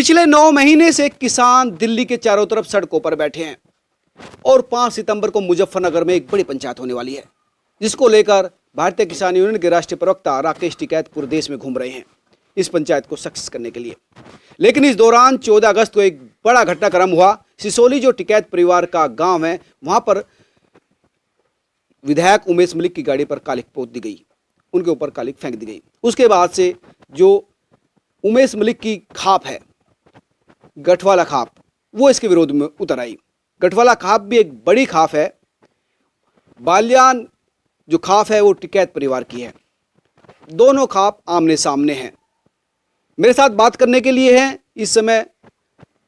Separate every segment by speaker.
Speaker 1: पिछले 9 महीने से किसान दिल्ली के चारों तरफ सड़कों पर बैठे हैं और 5 सितंबर को मुजफ्फरनगर में एक बड़ी पंचायत होने वाली है, जिसको लेकर भारतीय किसान यूनियन के राष्ट्रीय प्रवक्ता राकेश टिकैत पूरे देश में घूम रहे हैं इस पंचायत को सक्सेस करने के लिए। लेकिन इस दौरान 14 अगस्त को एक बड़ा घटनाक्रम हुआ। सिसोली जो टिकैत परिवार का गांव है, वहां पर विधायक उमेश मलिक की गाड़ी पर कालिक पोत दी गई, उनके ऊपर कालिक फेंक दी गई। उसके बाद से जो उमेश मलिक की खाप है, गठवाला खाप, वो इसके विरोध में उतर आई। गठवाला खाप भी एक बड़ी खाप है। बालियान जो खाप है वो टिकैत परिवार की है। दोनों खाप आमने सामने हैं। मेरे साथ बात करने के लिए हैं इस समय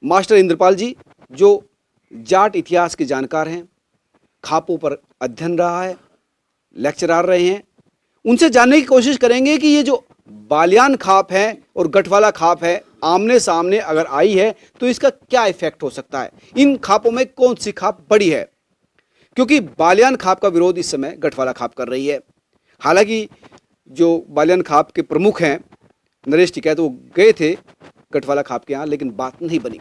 Speaker 1: मास्टर इंद्रपाल जी, जो जाट इतिहास के जानकार हैं, खापों पर अध्ययन रहा है, लेक्चरार रहे हैं। उनसे जानने की कोशिश करेंगे कि ये जो बालियान खाप है और गठवाला खाप है, आमने सामने अगर आई है तो इसका क्या इफेक्ट हो सकता है। इन खापों में कौन सी खाप बड़ी है, क्योंकि बालियान खाप का विरोध इस समय गठवाला खाप कर रही है। हालांकि जो बालियान खाप के प्रमुख हैं नरेश टिकैत, वो गए थे गठवाला खाप के यहाँ, लेकिन बात नहीं बनी।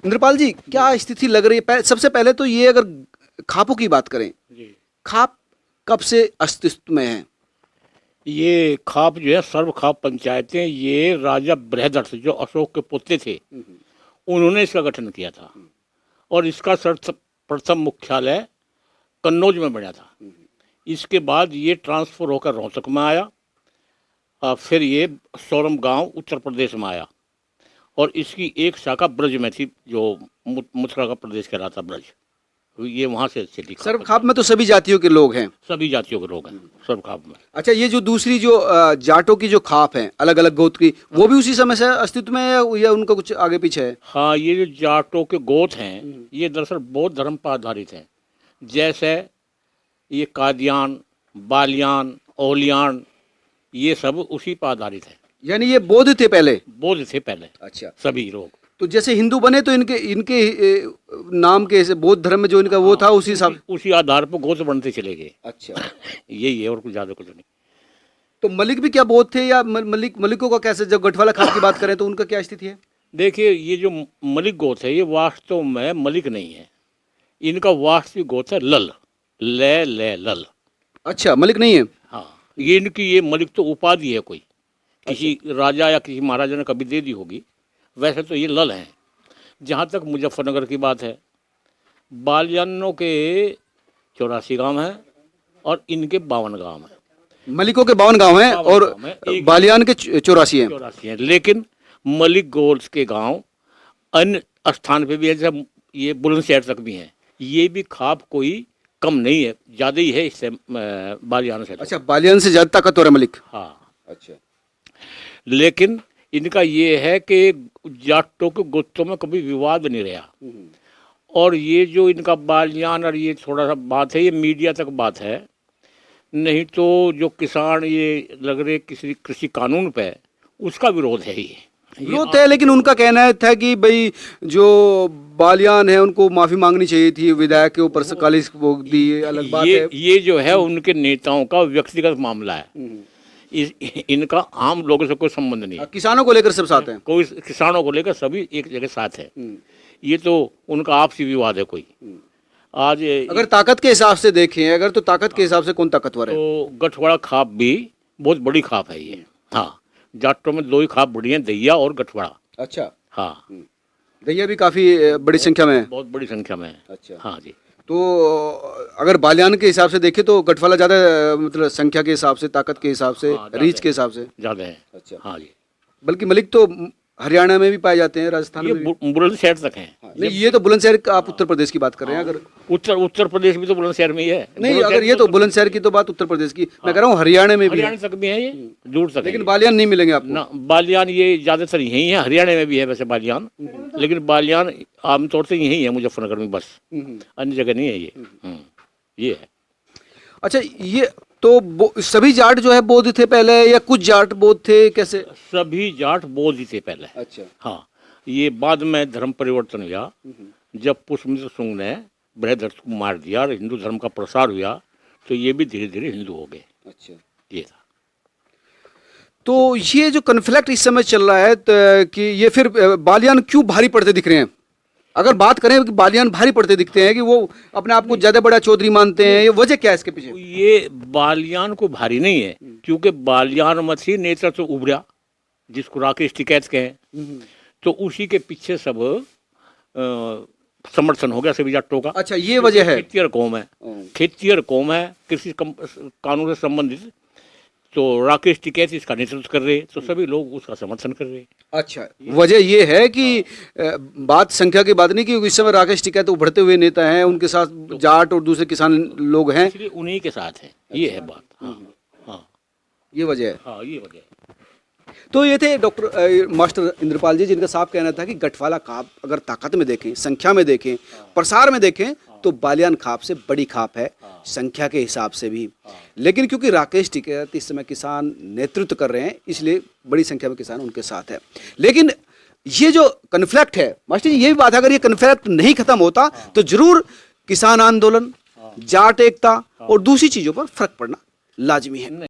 Speaker 1: इंद्रपाल जी, क्या स्थिति लग रही है? सबसे पहले तो ये, अगर खापों की बात करें, खाप कब से अस्तित्व में है?
Speaker 2: ये खाप जो है सर्व खाप पंचायतें, ये राजा बृहदर्थ जो अशोक के पुत्र थे, उन्होंने इसका गठन किया था और इसका प्रथम मुख्यालय कन्नौज में बना था। इसके बाद ये ट्रांसफर होकर रोहतक में आया, फिर ये सोरम गांव उत्तर प्रदेश में आया और इसकी एक शाखा ब्रज में थी, जो मथुरा का प्रदेश कहलाता ब्रज, ये वहाँ से चली।
Speaker 1: सर्व खाप में तो सभी जातियों के लोग हैं,
Speaker 2: सभी जातियों के लोग हैं सर्व खाप में।
Speaker 1: अच्छा, ये जो दूसरी जो जाटों की जो खाप है अलग अलग गोत्र की, वो भी उसी समय से अस्तित्व में है या उनका कुछ आगे पीछे है?
Speaker 2: हाँ, ये जो जाटों के गोत्र हैं, ये दरअसल बौद्ध धर्म पर आधारित हैं। जैसे ये कादियान, बालियान, ओलियान, ये सब उसी पर आधारित है।
Speaker 1: यानी ये बौद्ध थे पहले?
Speaker 2: बौद्ध थे पहले।
Speaker 1: अच्छा,
Speaker 2: सभी लोग
Speaker 1: तो जैसे हिंदू बने तो इनके नाम के बौद्ध धर्म में जो इनका वो था उसी हिसाब,
Speaker 2: उसी आधार पर गोत्र बनते चले गए।
Speaker 1: अच्छा,
Speaker 2: यही है और कुछ ज़्यादा कुछ नहीं।
Speaker 1: तो मलिक भी क्या बौद्ध थे या मलिकों का कैसे, जब गठवाला खाप की बात करें तो उनका क्या स्थिति है?
Speaker 2: देखिए, ये जो मलिक गोत्र है, ये वास्तव में मलिक नहीं है। इनका वास्तविक गोत्र है लल, ले लल।
Speaker 1: अच्छा, मलिक नहीं है?
Speaker 2: हाँ, ये मलिक तो उपाधि है, कोई किसी राजा या किसी महाराजा ने कभी दे दी होगी। वैसे तो ये लल हैं। जहाँ तक मुजफ्फरनगर की बात है, बालियानों के 84 गांव हैं और इनके 52 गांव हैं।
Speaker 1: मलिकों के 52 गांव हैं और बालियान के 84 हैं।
Speaker 2: 84 हैं, लेकिन मलिक गोत्र के गांव अन्य स्थान पे भी है, जैसे ये बुलंदशहर तक भी हैं। ये भी खाप कोई कम नहीं है, ज़्यादा ही है इससे बालियान से।
Speaker 1: अच्छा, बालियान से ज़्यादा ताकतवर है मलिक?
Speaker 2: हाँ।
Speaker 1: अच्छा,
Speaker 2: लेकिन इनका ये है कि जाटों के गोत्रों में कभी विवाद नहीं रहा। और ये जो इनका बालियान और ये थोड़ा सा बात है, ये मीडिया तक बात है, नहीं तो जो किसान ये लग रहे किसी कृषि कानून पे, उसका विरोध है। ये
Speaker 1: विरोध है, लेकिन उनका कहना था कि भाई जो बालियान है उनको माफी मांगनी चाहिए थी, विधायक के ऊपर से कालिक ठोक दी, ये अलग बात है।
Speaker 2: ये जो है उनके नेताओं का व्यक्तिगत मामला है। इनका आम लोगों से कोई संबंध नहीं है।
Speaker 1: किसानों को लेकर सब साथ हैं,
Speaker 2: कोई किसानों को लेकर सभी एक जगह साथ है। ये तो उनका आपसी विवाद है कोई। आज
Speaker 1: अगर ताकत के हिसाब से देखें, अगर तो ताकत के हिसाब से कौन ताकतवर है?
Speaker 2: तो गठवाड़ा खाप भी बहुत बड़ी खाप है ये। हाँ, जाटों में 2 ही खाप बड़ी हैं, दैया और गठवाड़ा।
Speaker 1: अच्छा,
Speaker 2: हाँ,
Speaker 1: दैया भी काफी बड़ी संख्या में है।
Speaker 2: बहुत बड़ी संख्या में है।
Speaker 1: अच्छा,
Speaker 2: हाँ जी।
Speaker 1: तो अगर बालियान के हिसाब से देखें तो गठवाला ज्यादा, मतलब संख्या के हिसाब से, ताकत के हिसाब से, रीच के हिसाब से
Speaker 2: ज़्यादा है।
Speaker 1: अच्छा,
Speaker 2: हाँ जी।
Speaker 1: बल्कि मलिक तो हरियाणा में भी पाए जाते हैं, राजस्थान में भी।
Speaker 2: बुलंदशहर तक हैं।
Speaker 1: नहीं, ये तो बुलंदशहर, आप उत्तर प्रदेश की बात कर रहे हैं। अगर
Speaker 2: उत्तर प्रदेश भी तो बुलंदशहर में ही है।
Speaker 1: नहीं, अगर ये तो बुलंदशहर की तो बात उत्तर प्रदेश की, मैं कह रहा हूँ हरियाणा में भी है।
Speaker 2: हरियाणा तक भी है, ये दूर तक।
Speaker 1: लेकिन बालियान नहीं मिलेंगे आपको
Speaker 2: ना, बालियान ये ज़्यादातर यही है। हरियाणा में भी है वैसे बालियान, लेकिन बालियान आमतौर से यही है मुजफ्फरनगर में, बस अन्य जगह नहीं है ये है।
Speaker 1: अच्छा, ये तो सभी जाट जो है बौद्ध थे पहले या कुछ जाट बौद्ध थे, कैसे?
Speaker 2: सभी जाट बौद्ध ही थे पहले।
Speaker 1: अच्छा,
Speaker 2: हाँ, ये बाद में धर्म परिवर्तन हुआ जब पुष्पमित्र शुंग ने बृहदर्थ को मार दिया और हिंदू धर्म का प्रसार हुआ, तो ये भी धीरे धीरे हिंदू हो गए।
Speaker 1: अच्छा,
Speaker 2: ये था।
Speaker 1: तो ये जो कन्फ्लिक्ट इस समय चल रहा है कि ये फिर बालियान क्यों भारी पड़ते दिख रहे हैं? अगर बात करें कि बालियान भारी पड़ते दिखते हैं कि वो अपने आप को ज्यादा बड़ा चौधरी मानते हैं, ये वजह क्या है इसके पीछे?
Speaker 2: ये बालियान को भारी नहीं है, क्योंकि बालियान मसीह नेतृत्व उभरा, जिसको राकेश टिकैत कहें, तो उसी के पीछे सब समर्थन हो गया सभी जाटों का।
Speaker 1: अच्छा, ये वजह है।
Speaker 2: खेतियर कौम है, खेतियर कौम है, कृषि कानून से संबंधित, तो राकेश टिकैत इसका नेतृत्व कर रहे, तो सभी लोग उसका समर्थन कर रहे।
Speaker 1: अच्छा, वजह ये है कि बात संख्या की बात नहीं, कि इस समय राकेश टिकैत उभरते हुए नेता हैं, उनके साथ जाट और दूसरे किसान लोग हैं,
Speaker 2: इसलिए उन्हीं के साथ है, ये है बात। हाँ हाँ,
Speaker 1: ये वजह है।
Speaker 2: हाँ ये वजह है।
Speaker 1: तो ये थे डॉक्टर मास्टर इंद्रपाल जी, जिनका साफ कहना था कि गठवाला खाप अगर ताकत में देखें, संख्या में देखें, प्रसार में देखें, तो बालियान खाप से बड़ी खाप है संख्या के हिसाब से भी। लेकिन क्योंकि राकेश टिकैत इस समय किसान नेतृत्व कर रहे हैं, इसलिए बड़ी संख्या में किसान उनके साथ है। लेकिन ये जो कन्फ्लिक्ट है मास्टर जी, ये भी बात है, अगर ये कन्फ्लिक्ट नहीं खत्म होता तो जरूर किसान आंदोलन, जाट एकता और दूसरी चीजों पर फर्क पड़ना लाजमी है।